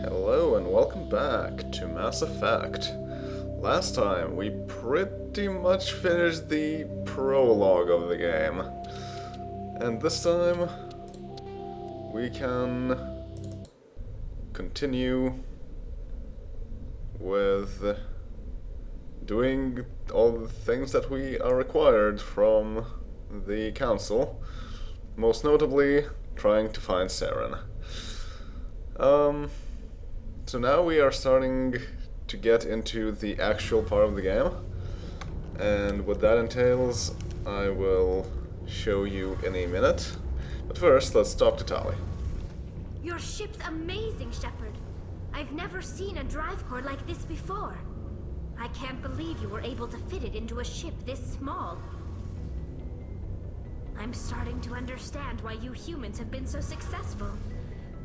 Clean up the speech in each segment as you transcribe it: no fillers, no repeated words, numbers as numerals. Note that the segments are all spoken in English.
Hello and welcome back to Mass Effect. Last time we pretty much finished the prologue of the game. And this time we can continue with doing all the things that we are required from the council. Most notably, trying to find Saren. So now we are starting to get into the actual part of the game, and what that entails I will show you in a minute. But first, let's talk to Tali. Your ship's amazing, Shepard. I've never seen a drive core like this before. I can't believe you were able to fit it into a ship this small. I'm starting to understand why you humans have been so successful.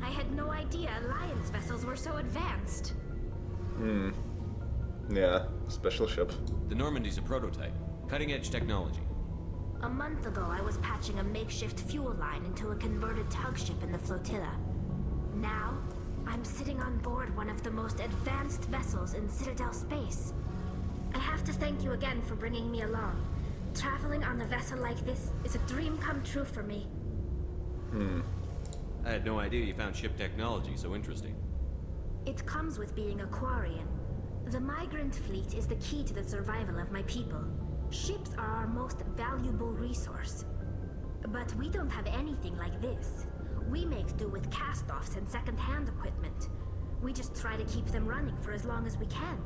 I had no idea Alliance vessels were so advanced. Yeah, special ship. The Normandy's a prototype. Cutting-edge technology. A month ago, I was patching a makeshift fuel line into a converted tug ship in the flotilla. Now, I'm sitting on board one of the most advanced vessels in Citadel space. I have to thank you again for bringing me along. Traveling on a vessel like this is a dream come true for me. I had no idea you found ship technology so interesting. It comes with being a Quarian. The migrant fleet is the key to the survival of my people. Ships are our most valuable resource. But we don't have anything like this. We make do with cast-offs and second-hand equipment. We just try to keep them running for as long as we can.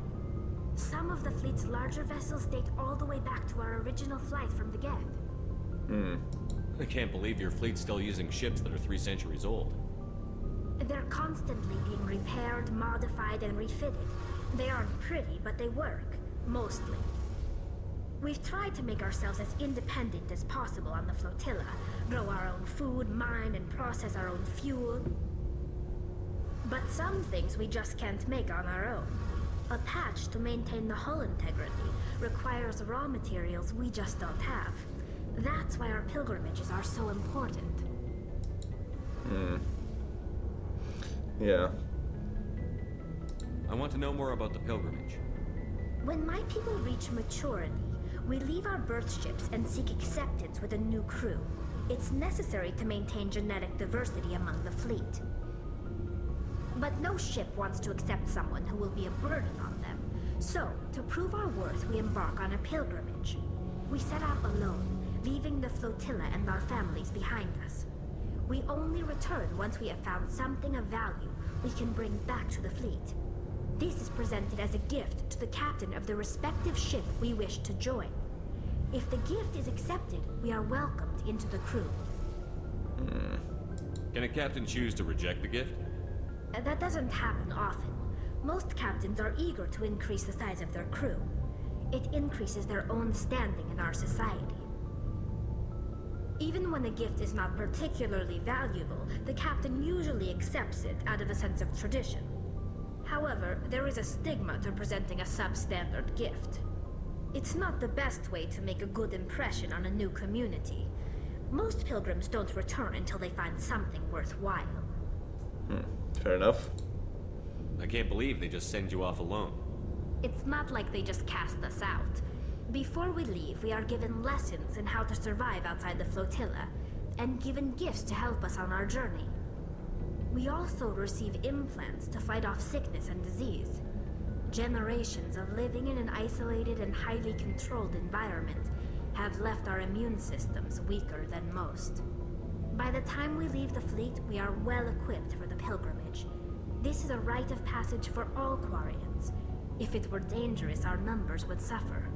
Some of the fleet's larger vessels date all the way back to our original flight from the Geth. I can't believe your fleet's still using ships that are 3 centuries old. They're constantly being repaired, modified, and refitted. They aren't pretty, but they work. Mostly. We've tried to make ourselves as independent as possible on the flotilla. Grow our own food, mine, and process our own fuel. But some things we just can't make on our own. A patch to maintain the hull integrity requires raw materials we just don't have. That's why our pilgrimages are so important. Yeah. I want to know more about the pilgrimage. When my people reach maturity, we leave our birth ships and seek acceptance with a new crew. It's necessary to maintain genetic diversity among the fleet. But no ship wants to accept someone who will be a burden on them. So, to prove our worth, we embark on a pilgrimage. We set out alone, leaving the flotilla and our families behind us. We only return once we have found something of value we can bring back to the fleet. This is presented as a gift to the captain of the respective ship we wish to join. If the gift is accepted, we are welcomed into the crew. Can a captain choose to reject the gift? That doesn't happen often. Most captains are eager to increase the size of their crew. It increases their own standing in our society. Even when a gift is not particularly valuable, the captain usually accepts it out of a sense of tradition. However, there is a stigma to presenting a substandard gift. It's not the best way to make a good impression on a new community. Most pilgrims don't return until they find something worthwhile. Fair enough. I can't believe they just send you off alone. It's not like they just cast us out. Before we leave, we are given lessons in how to survive outside the flotilla, and given gifts to help us on our journey. We also receive implants to fight off sickness and disease. Generations of living in an isolated and highly controlled environment have left our immune systems weaker than most. By the time we leave the fleet, we are well equipped for the pilgrimage. This is a rite of passage for all Quarians. If it were dangerous, our numbers would suffer.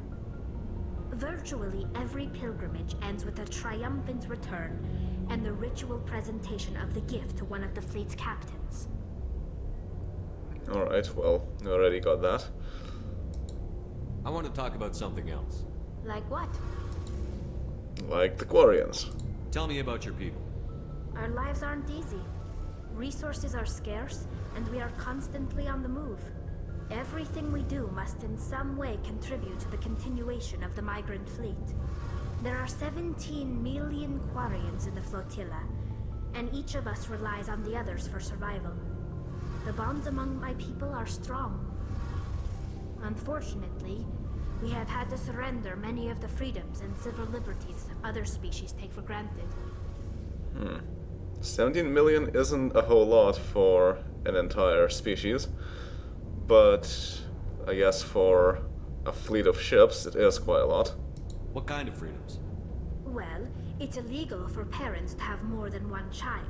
Virtually every pilgrimage ends with a triumphant return and the ritual presentation of the gift to one of the fleet's captains. Alright, well, we already got that. I want to talk about something else. Like what? Like the Quarians. Tell me about your people. Our lives aren't easy. Resources are scarce, and we are constantly on the move. Everything we do must in some way contribute to the continuation of the migrant fleet. There are 17 million Quarians in the flotilla, and each of us relies on the others for survival. The bonds among my people are strong. Unfortunately, we have had to surrender many of the freedoms and civil liberties other species take for granted. 17 million isn't a whole lot for an entire species, but I guess for a fleet of ships it is quite a lot. What kind of freedoms? Well, it's illegal for parents to have more than one child.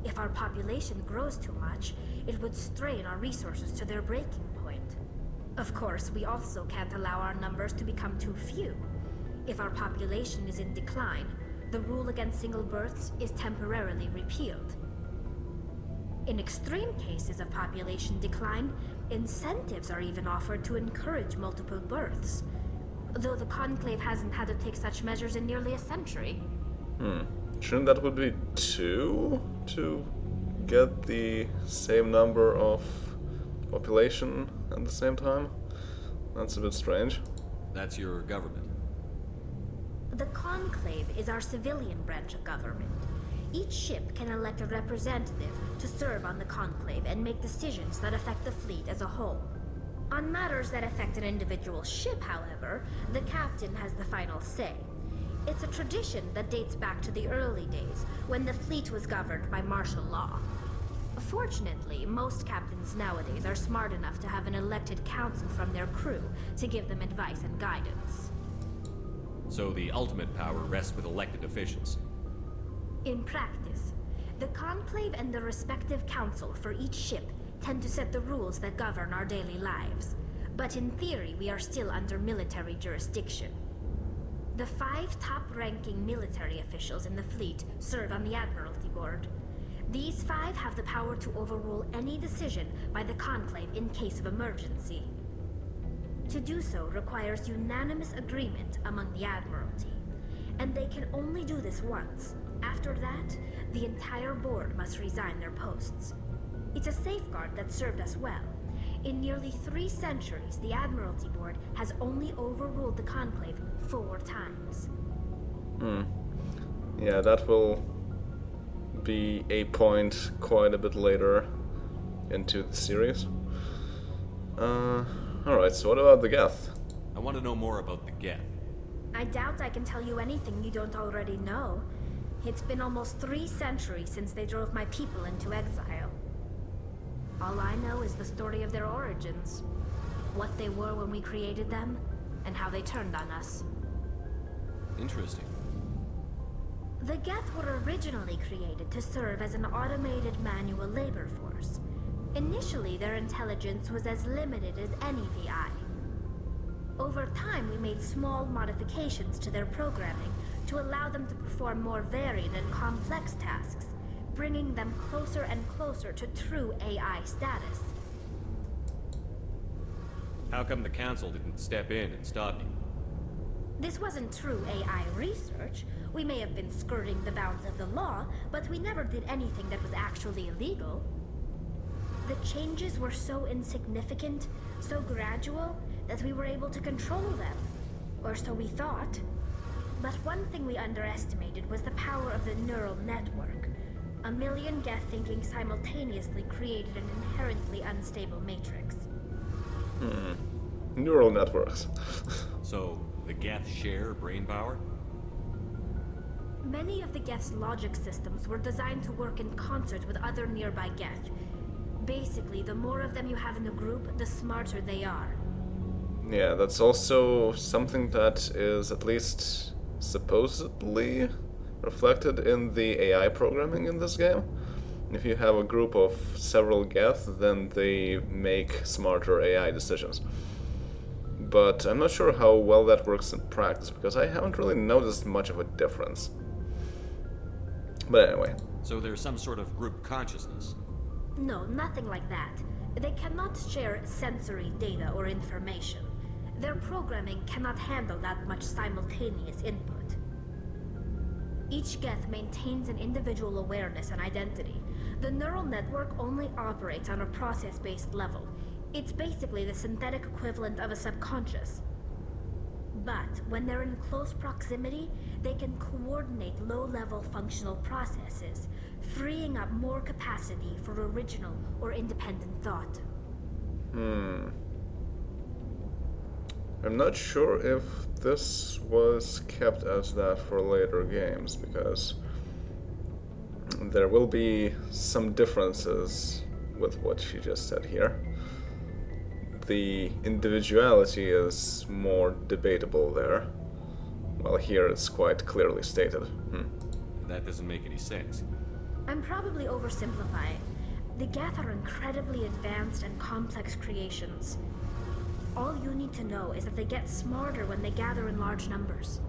If our population grows too much, it would strain our resources to their breaking point. Of course, we also can't allow our numbers to become too few. If our population is in decline, the rule against single births is temporarily repealed. In extreme cases of population decline, incentives are even offered to encourage multiple births. Though the Conclave hasn't had to take such measures in nearly a century. Shouldn't that would be 2 to get the same number of population at the same time? That's a bit strange. That's your government. The Conclave is our civilian branch of government. Each ship can elect a representative to serve on the Conclave and make decisions that affect the fleet as a whole. On matters that affect an individual ship, however, the captain has the final say. It's a tradition that dates back to the early days, when the fleet was governed by martial law. Fortunately, most captains nowadays are smart enough to have an elected council from their crew to give them advice and guidance. So the ultimate power rests with elected officials. In practice, the Conclave and the respective council for each ship tend to set the rules that govern our daily lives. But in theory, we are still under military jurisdiction. The 5 top-ranking military officials in the fleet serve on the Admiralty Board. These 5 have the power to overrule any decision by the Conclave in case of emergency. To do so requires unanimous agreement among the Admiralty, and they can only do this once. After that, the entire board must resign their posts. It's a safeguard that served us well. In nearly 3 centuries, the Admiralty Board has only overruled the Conclave 4 times. Yeah, that will be a point quite a bit later into the series. Alright, so what about the Geth? I want to know more about the Geth. I doubt I can tell you anything you don't already know. It's been almost 3 centuries since they drove my people into exile. All I know is the story of their origins. What they were when we created them, and how they turned on us. Interesting. The Geth were originally created to serve as an automated manual labor force. Initially, their intelligence was as limited as any VI. Over time, we made small modifications to their programming to allow them to perform more varied and complex tasks, bringing them closer and closer to true AI status. How come the Council didn't step in and stop you? This wasn't true AI research. We may have been skirting the bounds of the law, but we never did anything that was actually illegal. The changes were so insignificant, so gradual, that we were able to control them. Or so we thought. But one thing we underestimated was the power of the neural network. A million Geth thinking simultaneously created an inherently unstable matrix. Neural networks. So, the Geth share brain power? Many of the Geth's logic systems were designed to work in concert with other nearby Geth. Basically, the more of them you have in a group, the smarter they are. Yeah, that's also something that is at least supposedly reflected in the AI programming in this game. If you have a group of several Geth, then they make smarter AI decisions. But I'm not sure how well that works in practice, because I haven't really noticed much of a difference. But anyway. So there's some sort of group consciousness? No, nothing like that. They cannot share sensory data or information. Their programming cannot handle that much simultaneous input. Each Geth maintains an individual awareness and identity. The neural network only operates on a process-based level. It's basically the synthetic equivalent of a subconscious. But when they're in close proximity, they can coordinate low-level functional processes, freeing up more capacity for original or independent thought. I'm not sure if this was kept as that for later games, because there will be some differences with what she just said here. The individuality is more debatable there, while here it's quite clearly stated. That doesn't make any sense. I'm probably oversimplifying. The Geth are incredibly advanced and complex creations. All you need to know is that they get smarter when they gather in large numbers.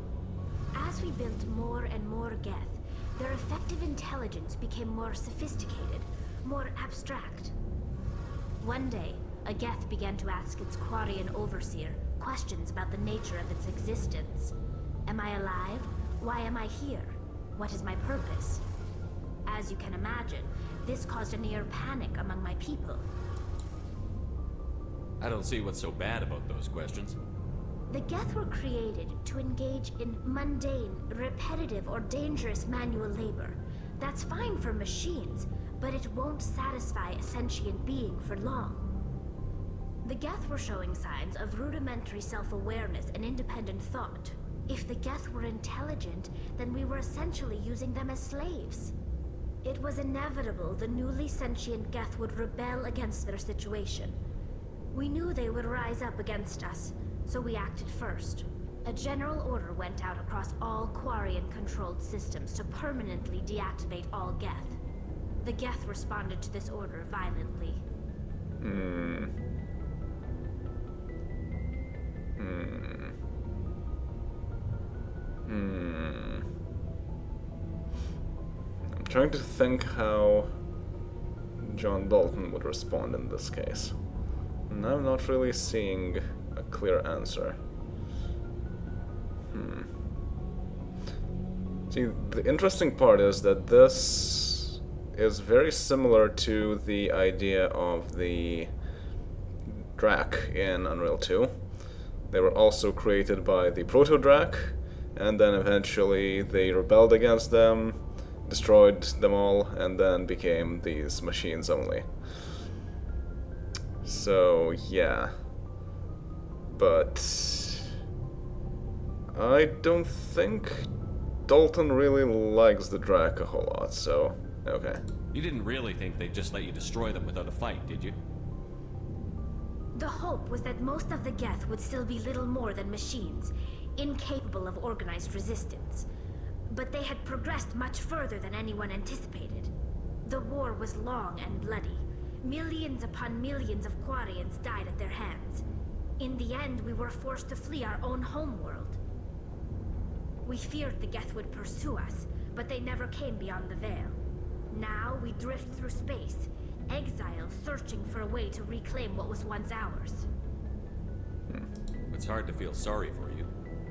As we built more and more Geth, their effective intelligence became more sophisticated, more abstract. One day, a Geth began to ask its Quarian overseer questions about the nature of its existence. Am I alive? Why am I here? What is my purpose? As you can imagine, this caused a near panic among my people. I don't see what's so bad about those questions. The Geth were created to engage in mundane, repetitive, or dangerous manual labor. That's fine for machines, but it won't satisfy a sentient being for long. The Geth were showing signs of rudimentary self-awareness and independent thought. If the Geth were intelligent, then we were essentially using them as slaves. It was inevitable the newly sentient Geth would rebel against their situation. We knew they would rise up against us, so we acted first. A general order went out across all Quarian-controlled systems to permanently deactivate all Geth. The Geth responded to this order violently. I'm trying to think how John Dalton would respond in this case. And I'm not really seeing a clear answer. See, the interesting part is that this is very similar to the idea of the Drak in Unreal 2. They were also created by the Proto-Drak, and then eventually they rebelled against them, destroyed them all, and then became these machines only. So, yeah. But I don't think Dalton really likes the Drak a whole lot, so okay. You didn't really think they'd just let you destroy them without a fight, did you? The hope was that most of the Geth would still be little more than machines, incapable of organized resistance. But they had progressed much further than anyone anticipated. The war was long and bloody. Millions upon millions of Quarians died at their hands. In the end, we were forced to flee our own homeworld. We feared the Geth would pursue us, but they never came beyond the Veil. Now we drift through space, exiles searching for a way to reclaim what was once ours. It's hard to feel sorry for you.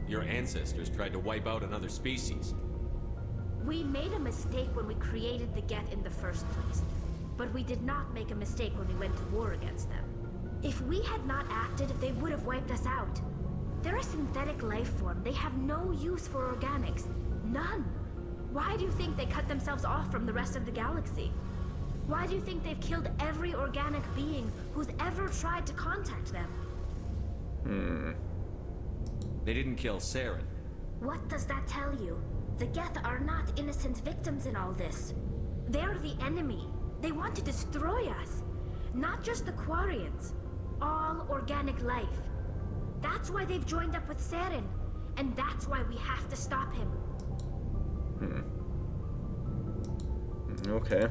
Your ancestors tried to wipe out another species. We made a mistake when we created the Geth in the first place, but we did not make a mistake when we went to war against them. If we had not acted, they would have wiped us out. They're a synthetic life form. They have no use for organics. None. Why do you think they cut themselves off from the rest of the galaxy? Why do you think they've killed every organic being who's ever tried to contact them? They didn't kill Saren. What does that tell you? The Geth are not innocent victims in all this. They're the enemy. They want to destroy us. Not just the Quarians. All organic life. That's why they've joined up with Saren. And that's why we have to stop him. Okay.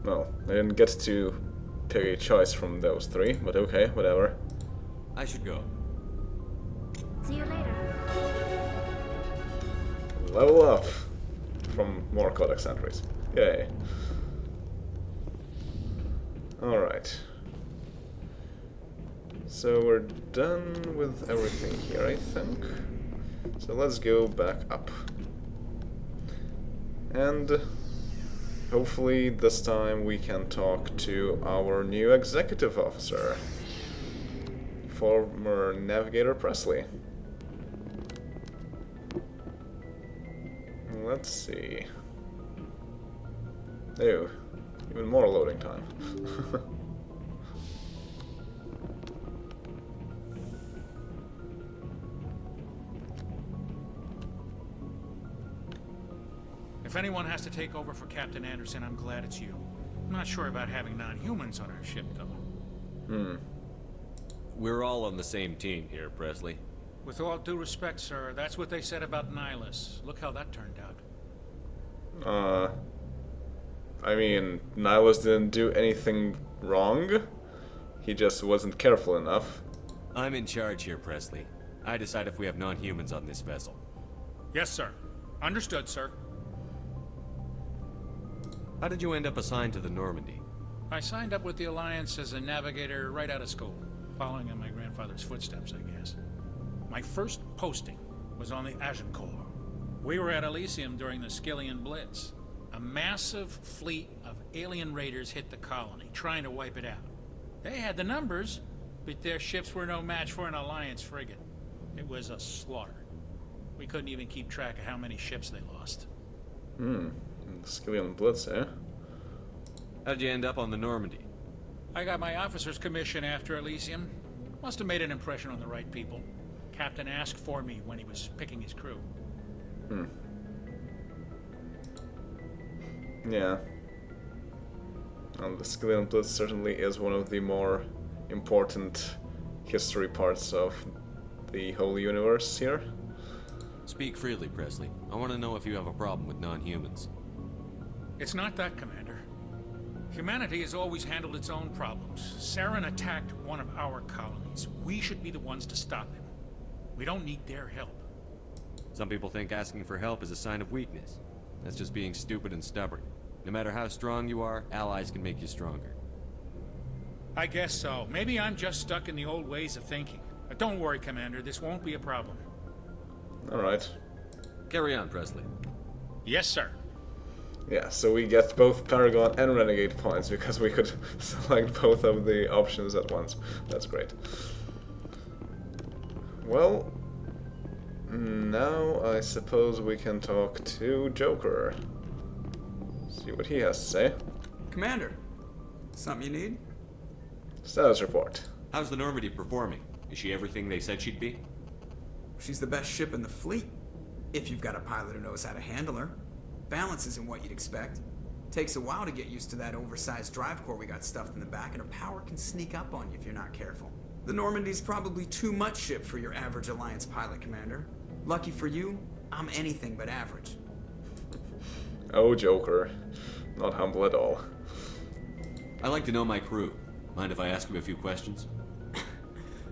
Well, I didn't get to pick a choice from those three, but okay, whatever. I should go. See you later. Level up from more Codex entries. Yay. Alright. So we're done with everything here, I think. So let's go back up. And hopefully this time we can talk to our new executive officer, former Navigator Presley. Let's see. Ew, even more loading time. If anyone has to take over for Captain Anderson, I'm glad it's you. I'm not sure about having non-humans on our ship, though. We're all on the same team here, Presley. With all due respect, sir, that's what they said about Nihilus. Look how that turned out. I mean, Nihilus didn't do anything wrong. He just wasn't careful enough. I'm in charge here, Presley. I decide if we have non-humans on this vessel. Yes, sir. Understood, sir. How did you end up assigned to the Normandy? I signed up with the Alliance as a navigator right out of school, following in my grandfather's footsteps, I guess. My first posting was on the Agincourt. We were at Elysium during the Skillian Blitz. A massive fleet of alien raiders hit the colony, trying to wipe it out. They had the numbers, but their ships were no match for an Alliance frigate. It was a slaughter. We couldn't even keep track of how many ships they lost. Skillian Blitz, eh? How'd you end up on the Normandy? I got my officer's commission after Elysium. Must have made an impression on the right people. Captain asked for me when he was picking his crew. Yeah. And the Skillian Blitz certainly is one of the more important history parts of the whole universe here. Speak freely, Presley. I want to know if you have a problem with non-humans. It's not that, Commander. Humanity has always handled its own problems. Saren attacked one of our colonies. We should be the ones to stop him. We don't need their help. Some people think asking for help is a sign of weakness. That's just being stupid and stubborn. No matter how strong you are, allies can make you stronger. I guess so. Maybe I'm just stuck in the old ways of thinking. But don't worry, Commander. This won't be a problem. Alright. Carry on, Presley. Yes, sir. Yeah, so we get both Paragon and Renegade points because we could select both of the options at once. That's great. Well, now I suppose we can talk to Joker. See what he has to say. Commander, something you need? Status report. How's the Normandy performing? Is she everything they said she'd be? She's the best ship in the fleet, if you've got a pilot who knows how to handle her. Balance isn't what you'd expect. Takes a while to get used to that oversized drive core we got stuffed in the back, and her power can sneak up on you if you're not careful. The Normandy's probably too much ship for your average Alliance pilot, Commander. Lucky for you, I'm anything but average. Oh, Joker. Not humble at all. I like to know my crew. Mind if I ask you a few questions?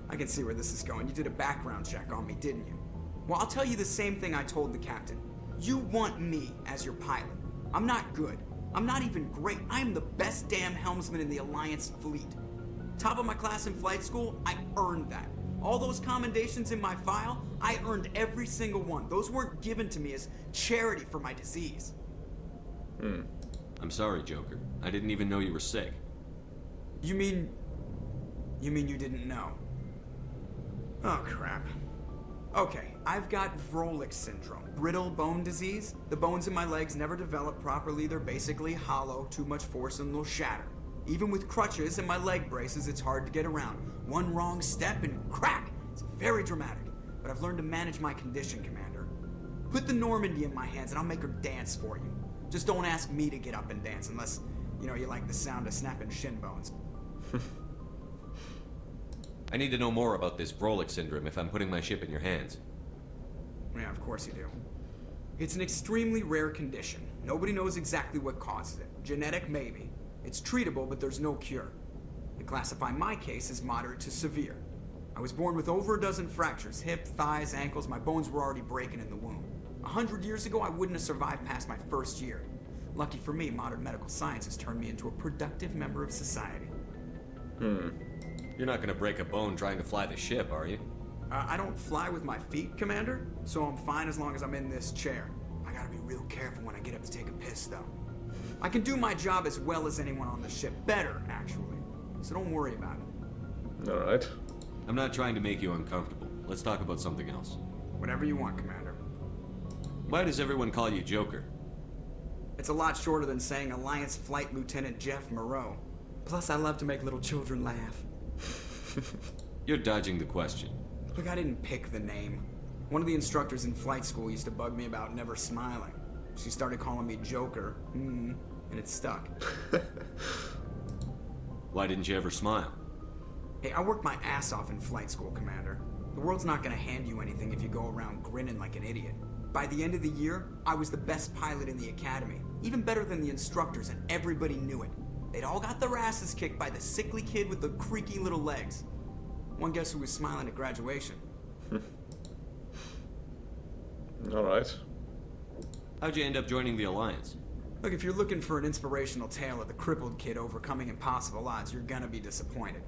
I can see where this is going. You did a background check on me, didn't you? Well, I'll tell you the same thing I told the captain. You want me as your pilot. I'm not good. I'm not even great. I am the best damn helmsman in the Alliance fleet. Top of my class in flight school, I earned that. All those commendations in my file, I earned every single one. Those weren't given to me as charity for my disease. I'm sorry, Joker. I didn't even know you were sick. You mean you didn't know? Oh, crap. Okay, I've got Vrolik syndrome, brittle bone disease. The bones in my legs never develop properly. They're basically hollow, too much force and they'll shatter. Even with crutches and my leg braces, it's hard to get around. One wrong step and crack! It's very dramatic, but I've learned to manage my condition, Commander. Put the Normandy in my hands and I'll make her dance for you. Just don't ask me to get up and dance unless, you like the sound of snapping shin bones. I need to know more about this Vrolik syndrome if I'm putting my ship in your hands. Yeah, of course you do. It's an extremely rare condition. Nobody knows exactly what causes it. Genetic, maybe. It's treatable, but there's no cure. They classify my case as moderate to severe. I was born with over a dozen fractures, hip, thighs, ankles. My bones were already breaking in the womb. 100 years ago, I wouldn't have survived past my first year. Lucky for me, modern medical science has turned me into a productive member of society. You're not gonna break a bone trying to fly the ship, are you? I don't fly with my feet, Commander, so I'm fine as long as I'm in this chair. I gotta be real careful when I get up to take a piss, though. I can do my job as well as anyone on the ship. Better, actually. So don't worry about it. Alright. I'm not trying to make you uncomfortable. Let's talk about something else. Whatever you want, Commander. Why does everyone call you Joker? It's a lot shorter than saying Alliance Flight Lieutenant Jeff Moreau. Plus, I love to make little children laugh. You're dodging the question. Look, I didn't pick the name. One of the instructors in flight school used to bug me about never smiling. She started calling me Joker, and it stuck. Why didn't you ever smile? Hey, I worked my ass off in flight school, Commander. The world's not gonna hand you anything if you go around grinning like an idiot. By the end of the year, I was the best pilot in the academy. Even better than the instructors, and everybody knew it. They'd all got their asses kicked by the sickly kid with the creaky little legs. One guess who was smiling at graduation? Alright. How'd you end up joining the Alliance? Look, if you're looking for an inspirational tale of the crippled kid overcoming impossible odds, you're gonna be disappointed.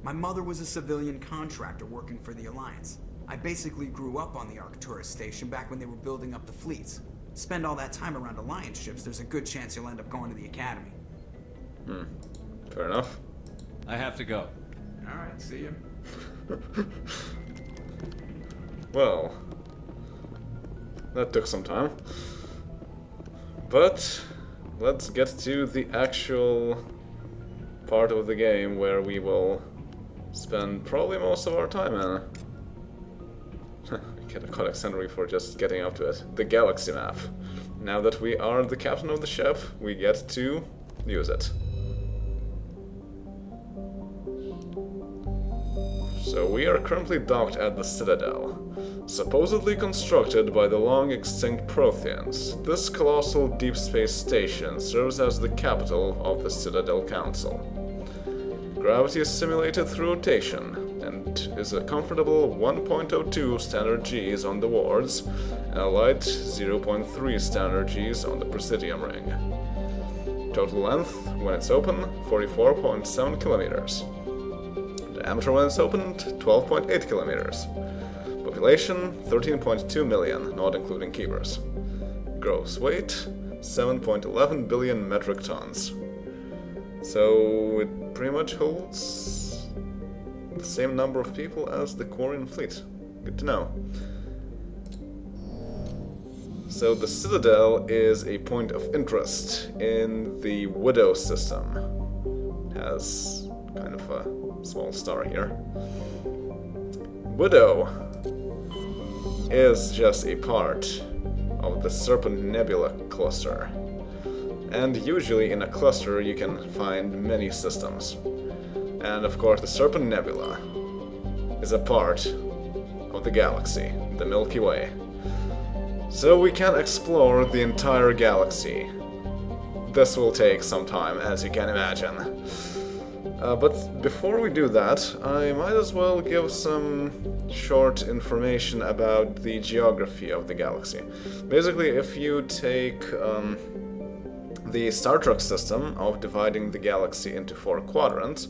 My mother was a civilian contractor working for the Alliance. I basically grew up on the Arcturus station back when they were building up the fleets. Spend all that time around Alliance ships, there's a good chance you'll end up going to the Academy. Fair enough. I have to go. Alright, see ya. Well, that took some time. But let's get to the actual part of the game where we will spend probably most of our time in. We get a Codex Sentry for just getting up to it. The galaxy map. Now that we are the captain of the ship, we get to use it. So we are currently docked at the Citadel. Supposedly constructed by the long-extinct Protheans, this colossal deep space station serves as the capital of the Citadel Council. Gravity is simulated through rotation, and is a comfortable 1.02 standard Gs on the wards, and a light 0.3 standard Gs on the Presidium ring. Total length, when it's open, 44.7 kilometers. Diameter when it's opened, 12.8 kilometers. Population, 13.2 million, not including keepers. Gross weight, 7.11 billion metric tons. So it pretty much holds the same number of people as the Quarian fleet. Good to know. So the Citadel is a point of interest in the Widow system. It has kind of a small star here. Widow is just a part of the Serpent Nebula cluster. And usually in a cluster you can find many systems. And of course the Serpent Nebula is a part of the galaxy, the Milky Way. So we can explore the entire galaxy. This will take some time, as you can imagine. But before we do that, I might as well give some short information about the geography of the galaxy. Basically, if you take the Star Trek system of dividing the galaxy into 4 quadrants,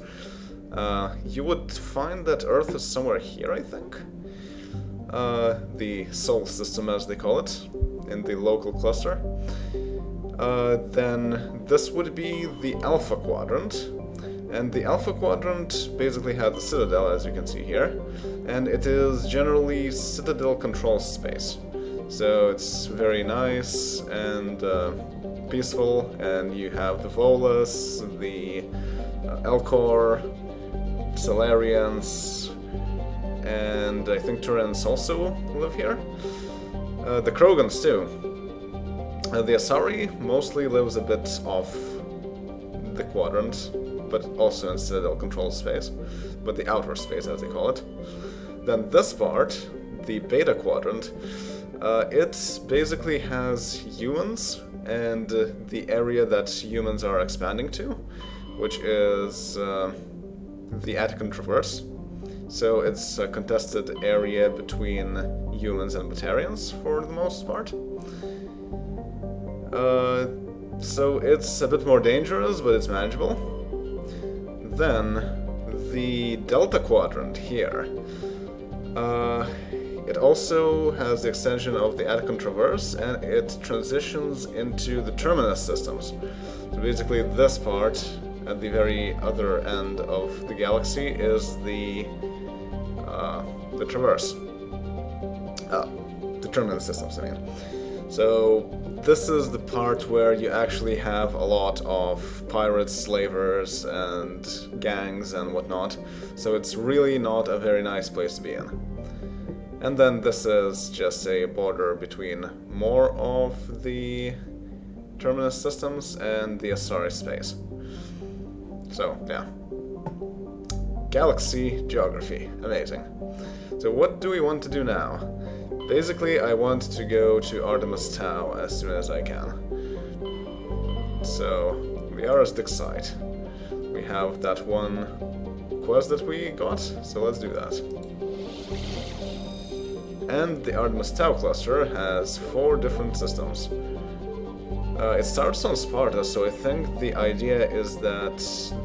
you would find that Earth is somewhere here, I think. The Sol system, as they call it, in the local cluster. Then this would be the Alpha Quadrant. And the Alpha Quadrant basically has the Citadel, as you can see here, and it is generally Citadel control space. So it's very nice and peaceful, and you have the Volus, the Elcor, Solarians, and I think Turans also live here. The Krogans too. The Asari mostly lives a bit off the quadrant, but also in Citadel control space, but the outer space as they call it. Then this part, the Beta Quadrant, it basically has humans and the area that humans are expanding to, which is the Attican Traverse. So it's a contested area between humans and Batarians for the most part. So it's a bit more dangerous, but it's manageable. Then the Delta Quadrant here. It also has the extension of the Attican Traverse, and it transitions into the Terminus systems. So basically this part, at the very other end of the galaxy, is the Traverse. The Terminus systems, I mean. So this is the part where you actually have a lot of pirates, slavers, and gangs and whatnot. So it's really not a very nice place to be in. And then this is just a border between more of the Terminus systems and the Asari space. So, yeah. Galaxy geography. Amazing. So what do we want to do now? Basically, I want to go to Artemis Tau as soon as I can. So, we are at the site. We have that one quest that we got, so let's do that. And the Artemis Tau cluster has 4 different systems. It starts on Sparta, so I think the idea is that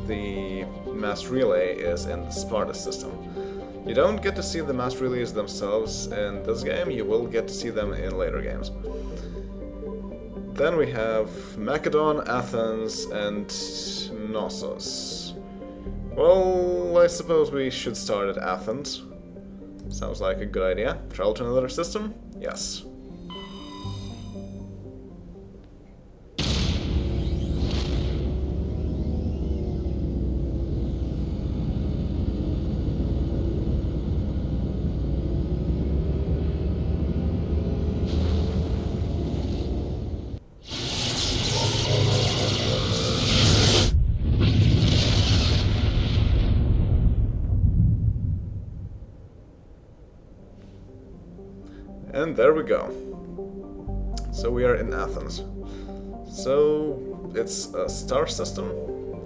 the mass relay is in the Sparta system. You don't get to see the mass relays themselves in this game, you will get to see them in later games. Then we have Macedon, Athens, and Knossos. Well, I suppose we should start at Athens. Sounds like a good idea. Travel to another system? Yes. And there we go. So we are in Athens. So it's a star system,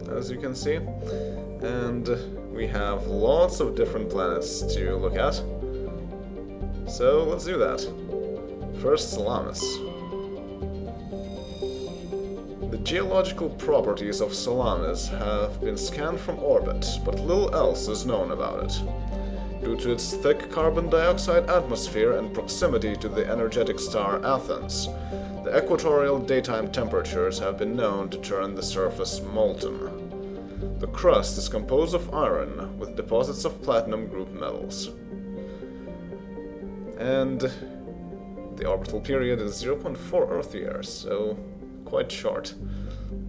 as you can see, and we have lots of different planets to look at. So let's do that. First, Salamis. The geological properties of Salamis have been scanned from orbit, but little else is known about it. Due to its thick carbon dioxide atmosphere and proximity to the energetic star Athens, the equatorial daytime temperatures have been known to turn the surface molten. The crust is composed of iron, with deposits of platinum group metals. And the orbital period is 0.4 Earth years, so quite short.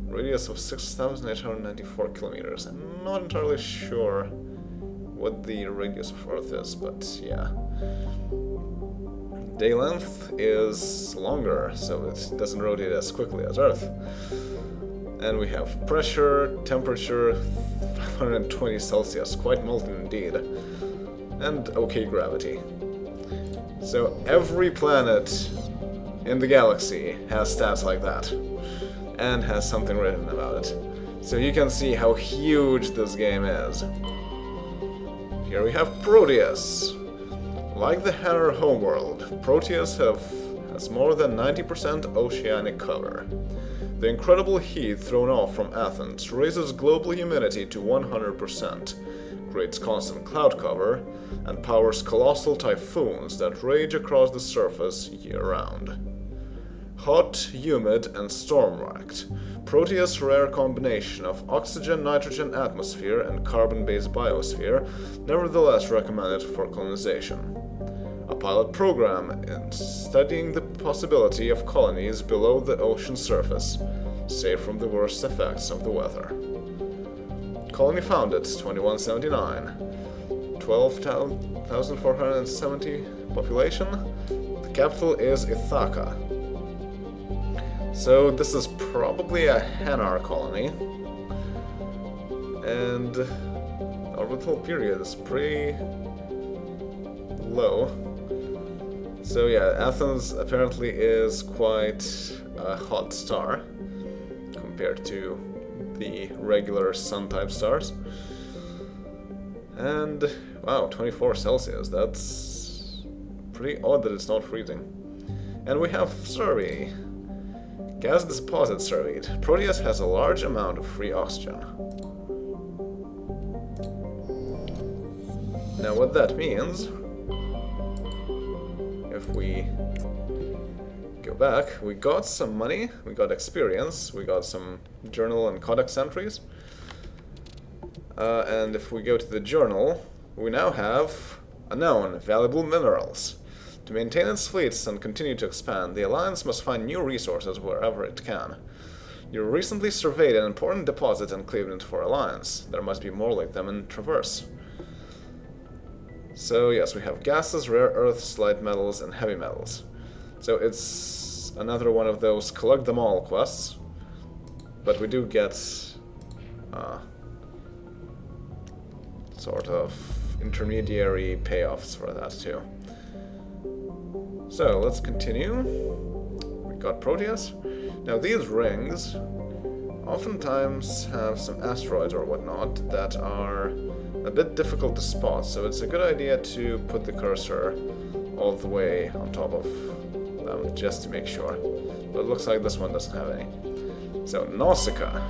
Radius of 6,894 kilometers. I'm not entirely sure what the radius of Earth is, but yeah. Day length is longer, so it doesn't rotate as quickly as Earth. And we have pressure, temperature, 520 Celsius, quite molten indeed. And okay gravity. So every planet in the galaxy has stats like that, and has something written about it. So you can see how huge this game is. Here we have Proteus. Like the Hatter homeworld, Proteus has more than 90% oceanic cover. The incredible heat thrown off from Athens raises global humidity to 100%, creates constant cloud cover, and powers colossal typhoons that rage across the surface year-round. Hot, humid, and storm-racked, Proteus' rare combination of oxygen-nitrogen atmosphere and carbon-based biosphere nevertheless recommended for colonization. A pilot program in studying the possibility of colonies below the ocean surface, safe from the worst effects of the weather. Colony founded 2179, 12,470 population. The capital is Ithaca. So this is probably a Hanar colony, and orbital period is pretty low. So yeah, Athens apparently is quite a hot star compared to the regular sun-type stars. And wow, 24 Celsius, that's pretty odd that it's not freezing. And we have survey. Gas deposit surveyed. Proteus has a large amount of free oxygen. Now what that means, if we go back, we got some money, we got experience, we got some journal and codex entries. And if we go to the journal, we now have unknown valuable minerals. To maintain its fleets and continue to expand, the Alliance must find new resources wherever it can. You recently surveyed an important deposit in Cleveland for Alliance. There must be more like them in Traverse. So yes, we have gases, rare earths, light metals, and heavy metals. So it's another one of those collect them all quests. But we do get sort of intermediary payoffs for that too. So let's continue. We got Proteus. Now these rings oftentimes have some asteroids or whatnot that are a bit difficult to spot, so it's a good idea to put the cursor all the way on top of them just to make sure. But it looks like this one doesn't have any. So Nausicaa.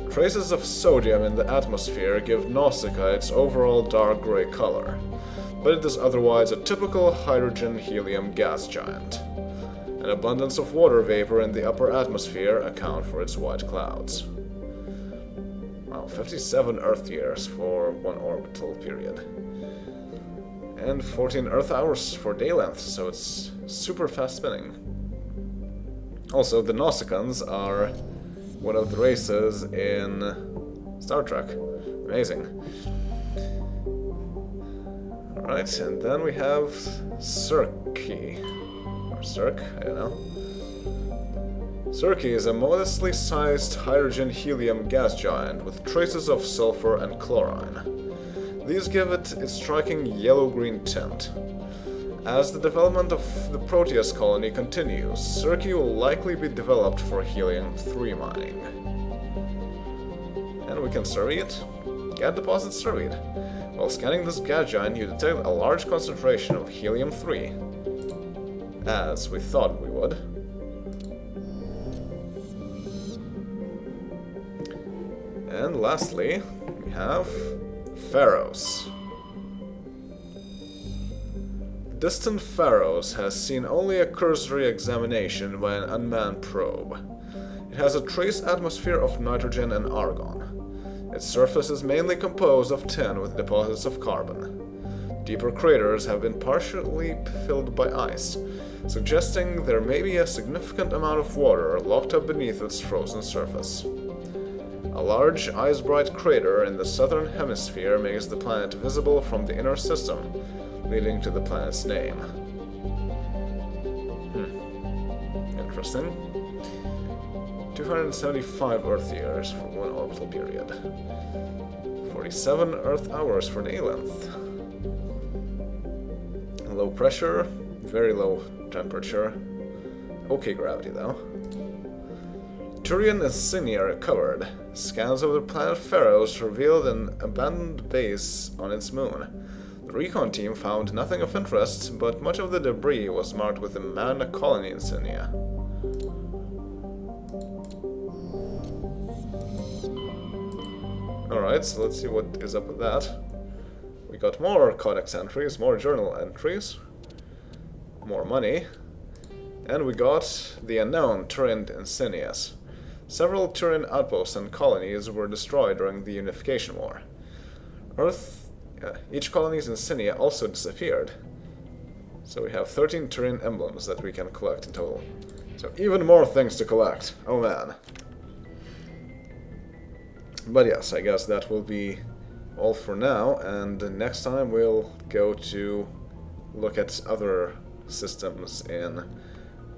Traces of sodium in the atmosphere give Nausicaa its overall dark gray color, but it is otherwise a typical hydrogen-helium gas giant. An abundance of water vapor in the upper atmosphere account for its white clouds. Wow, 57 Earth years for one orbital period. And 14 Earth hours for day length, so it's super fast spinning. Also, the Nausicaans are one of the races in Star Trek. Amazing. Alright, and then we have Circe. Or Cirque, I don't know. Circe is a modestly sized hydrogen-helium gas giant with traces of sulfur and chlorine. These give it its striking yellow-green tint. As the development of the Proteus colony continues, Circe will likely be developed for helium-3 mining. And we can survey it. Get deposit surveyed. While scanning this gas giant, you detect a large concentration of helium-3, as we thought we would. And lastly, we have Pharos. Distant Pharos has seen only a cursory examination by an unmanned probe. It has a trace atmosphere of nitrogen and argon. Its surface is mainly composed of tin with deposits of carbon. Deeper craters have been partially filled by ice, suggesting there may be a significant amount of water locked up beneath its frozen surface. A large ice-bright crater in the southern hemisphere makes the planet visible from the inner system, leading to the planet's name. Interesting. 275 Earth years for one orbital period. 47 Earth hours for day length. Low pressure, very low temperature. Okay gravity though. Turian insignia recovered. Scans of the planet Pharos revealed an abandoned base on its moon. The recon team found nothing of interest, but much of the debris was marked with the Magna Colony insignia. Alright, so let's see what is up with that. We got more codex entries, more journal entries, more money, and we got the unknown Turian insignias. Several Turian outposts and colonies were destroyed during the Unification War. Each colony's insignia also disappeared. So we have 13 Turian emblems that we can collect in total. So even more things to collect. Oh man. But yes, I guess that will be all for now, and next time we'll go to look at other systems in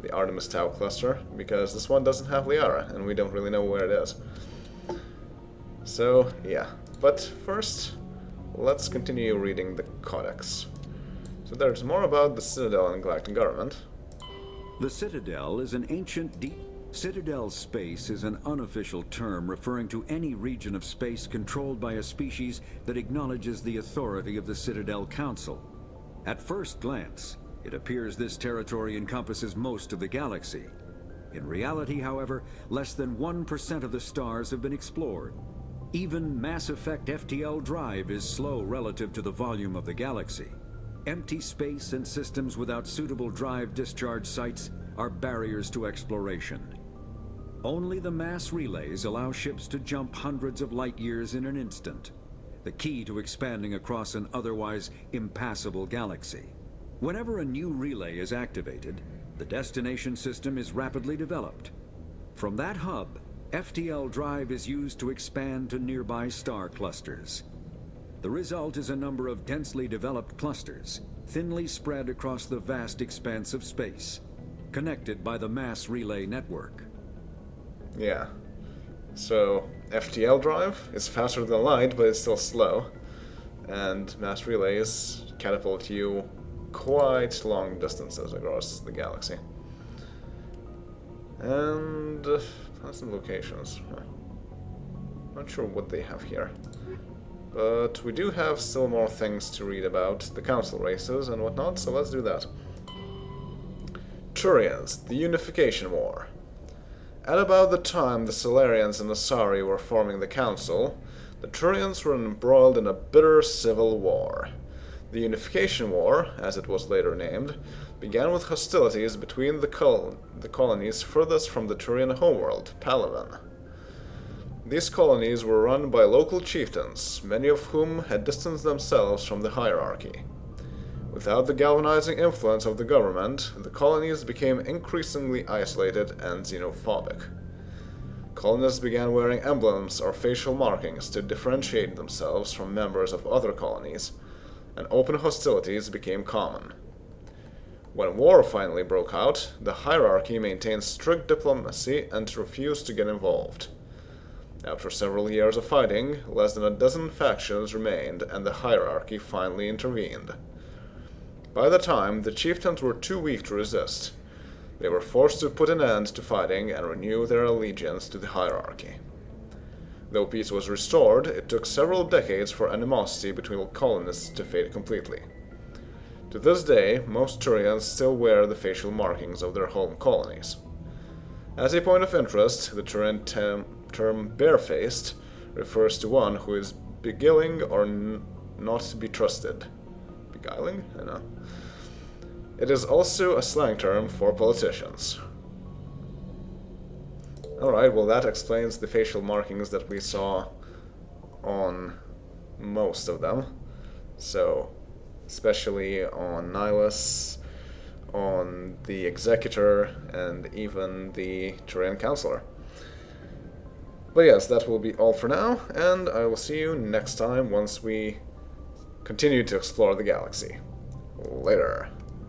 the Artemis Tau cluster, because this one doesn't have Liara, and we don't really know where it is. So, yeah. But first, let's continue reading the Codex. So there's more about the Citadel and Galactic Government. The Citadel is an ancient Citadel space is an unofficial term referring to any region of space controlled by a species that acknowledges the authority of the Citadel Council. At first glance, it appears this territory encompasses most of the galaxy. In reality, however, less than 1% of the stars have been explored. Even Mass Effect FTL drive is slow relative to the volume of the galaxy. Empty space and systems without suitable drive discharge sites are barriers to exploration. Only the mass relays allow ships to jump hundreds of light years in an instant. the key to expanding across an otherwise impassable galaxy. Whenever a new relay is activated, the destination system is rapidly developed. From that hub, FTL drive is used to expand to nearby star clusters. The result is a number of densely developed clusters, thinly spread across the vast expanse of space, connected by the mass relay network. Yeah. So, FTL drive is faster than light, but it's still slow. And mass relays catapult you quite long distances across the galaxy. And pleasant locations. Not sure what they have here. But we do have still more things to read about the council races and whatnot, so let's do that. Turians, the Unification War. At about the time the Solarians and Asari were forming the council, the Turians were embroiled in a bitter civil war. The Unification War, as it was later named, began with hostilities between the colonies furthest from the Turian homeworld, Palaven. These colonies were run by local chieftains, many of whom had distanced themselves from the hierarchy. Without the galvanizing influence of the government, the colonies became increasingly isolated and xenophobic. Colonists began wearing emblems or facial markings to differentiate themselves from members of other colonies, and open hostilities became common. When war finally broke out, the hierarchy maintained strict diplomacy and refused to get involved. After several years of fighting, less than a dozen factions remained, and the hierarchy finally intervened. By the time, the chieftains were too weak to resist. They were forced to put an end to fighting and renew their allegiance to the hierarchy. Though peace was restored, it took several decades for animosity between colonists to fade completely. To this day, most Turians still wear the facial markings of their home colonies. As a point of interest, the Turian term barefaced refers to one who is beguiling or not to be trusted. Beguiling? I know. It is also a slang term for politicians. Alright, well that explains the facial markings that we saw on most of them. So, especially on Nihilus, on the Executor, and even the Turian Counselor. But yes, that will be all for now, and I will see you next time once we continue to explore the galaxy. Later.